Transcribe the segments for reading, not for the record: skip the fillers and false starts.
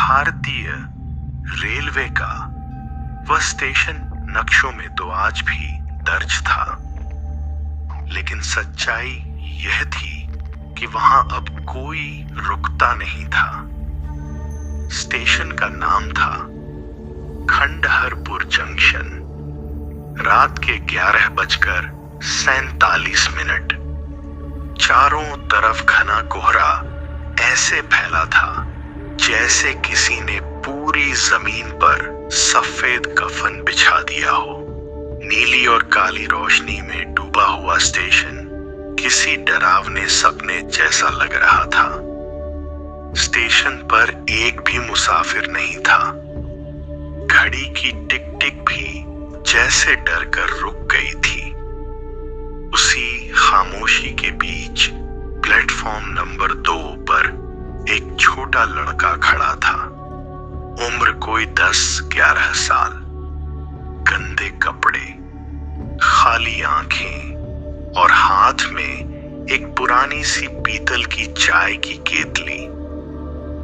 भारतीय रेलवे का वह स्टेशन नक्शों में तो आज भी दर्ज था, लेकिन सच्चाई यह थी कि वहां अब कोई रुकता नहीं था। स्टेशन का नाम था खंडहरपुर जंक्शन। रात के 11:47 चारों तरफ घना कोहरा ऐसे फैला था जैसे किसी ने पूरी जमीन पर सफेद कफन बिछा दिया हो। नीली और काली रोशनी में डूबा हुआ स्टेशन किसी डरावने सपने जैसा लग रहा था। स्टेशन पर एक भी मुसाफिर नहीं था। घड़ी की टिक टिक भी जैसे डर कर रुक गई थी। उसी खामोशी के बीच प्लेटफॉर्म नंबर 2 पर एक छोटा लड़का खड़ा था। उम्र कोई 10-11 साल, गंदे कपड़े, खाली आंखें और हाथ में एक पुरानी सी पीतल की चाय की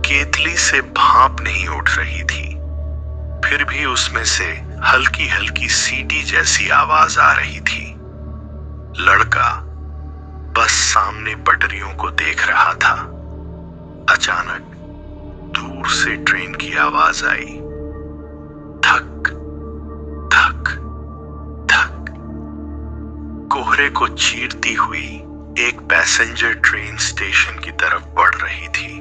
केतली से भाप नहीं उठ रही थी, फिर भी उसमें से हल्की हल्की सीटी जैसी आवाज आ रही थी। लड़का बस सामने पटरियों को देख रहा था। अचानक दूर से ट्रेन की आवाज आई, धक धक धक। कोहरे को चीरती हुई एक पैसेंजर ट्रेन स्टेशन की तरफ बढ़ रही थी।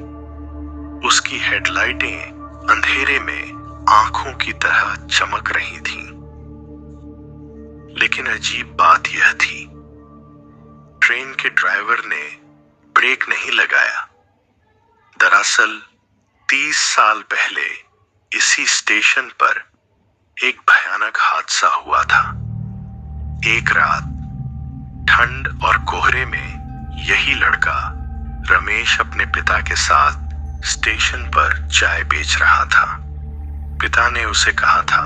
उसकी हेडलाइटें अंधेरे में आंखों की तरह चमक रही थीं। लेकिन अजीब बात यह थी, ट्रेन के ड्राइवर ने ब्रेक नहीं लगाया। दरअसल 30 साल पहले इसी स्टेशन पर एक भयानक हादसा हुआ था। एक रात ठंड और कोहरे में यही लड़का रमेश अपने पिता के साथ स्टेशन पर चाय बेच रहा था। पिता ने उसे कहा था,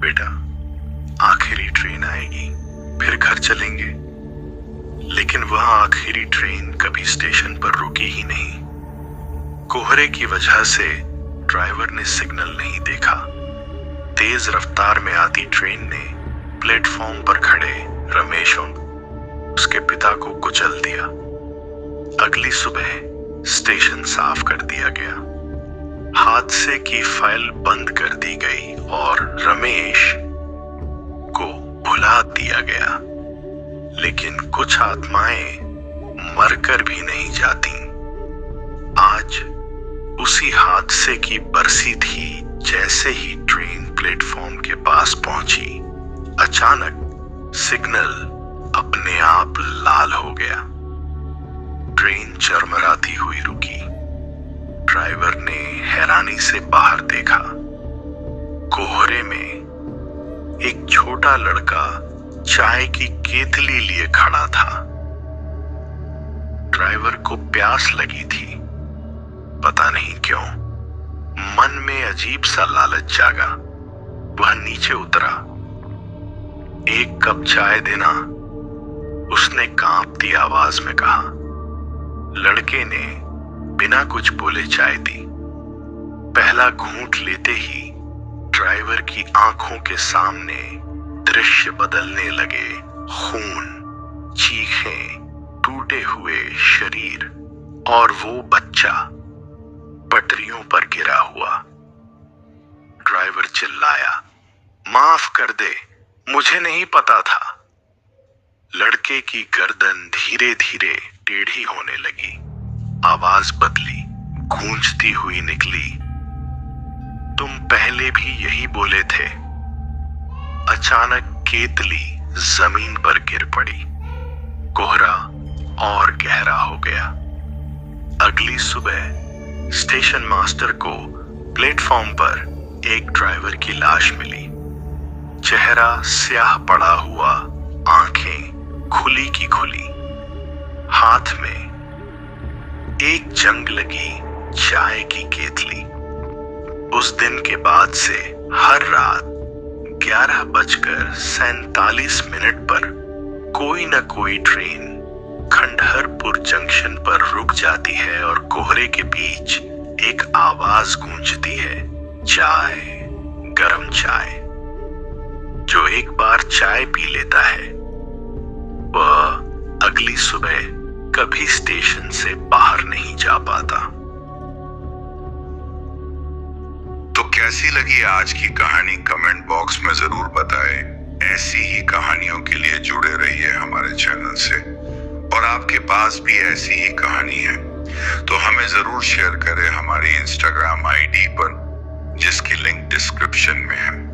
बेटा आखिरी ट्रेन आएगी, फिर घर चलेंगे। लेकिन वह आखिरी ट्रेन कभी स्टेशन पर रुकी ही नहीं। कोहरे की वजह से ड्राइवर ने सिग्नल नहीं देखा। तेज रफ्तार में आती ट्रेन ने प्लेटफॉर्म पर खड़े रमेश और उसके पिता को कुचल दिया। अगली सुबह स्टेशन साफ कर दिया गया, हादसे की फाइल बंद कर दी गई और रमेश को भुला दिया गया। लेकिन कुछ आत्माएं मरकर भी नहीं जाती। आज उसी हादसे की बरसी थी। जैसे ही ट्रेन प्लेटफॉर्म के पास पहुंची, अचानक सिग्नल अपने आप लाल हो गया। ट्रेन चरमराती हुई रुकी। ड्राइवर ने हैरानी से बाहर देखा। कोहरे में एक छोटा लड़का चाय की केतली लिए खड़ा था। ड्राइवर को प्यास लगी थी, पता नहीं क्यों। मन में अजीब सा लालच जागा। वह नीचे उतरा। 1 कप चाय देना, उसने कांपती आवाज में कहा। लड़के ने बिना कुछ बोले चाय दी। पहला घूंट लेते ही ड्राइवर की आंखों के सामने दृश्य बदलने लगे। खून, चीखें, टूटे हुए शरीर और वो बच्चा पटरियों पर गिरा हुआ। ड्राइवर चिल्लाया, माफ कर दे, मुझे नहीं पता था। लड़के की गर्दन धीरे धीरे टेढ़ी होने लगी। आवाज बदली, गूंजती हुई निकली, तुम पहले भी यही बोले थे। अचानक केतली जमीन पर गिर पड़ी। कोहरा और गहरा हो गया। अगली सुबह स्टेशन मास्टर को प्लेटफॉर्म पर एक ड्राइवर की लाश मिली। चेहरा स्याह पड़ा हुआ, आंखें खुली की खुली, हाथ में एक जंग लगी चाय की केतली। उस दिन के बाद से हर रात 11:47 पर कोई न कोई ट्रेन खंडहरपुर जंक्शन पर रुक जाती है और कोहरे के बीच एक आवाज गूंजती है, चाय, गरम चाय। जो एक बार चाय पी लेता है वह अगली सुबह कभी स्टेशन से बाहर नहीं जा पाता। तो कैसी लगी आज की कहानी कमेंट बॉक्स में जरूर बताएं। ऐसी ही कहानियों के लिए जुड़े रहिए हमारे चैनल से, और आपके पास भी ऐसी ही कहानी है तो हमें जरूर शेयर करें हमारी इंस्टाग्राम आईडी पर, जिसकी लिंक डिस्क्रिप्शन में है।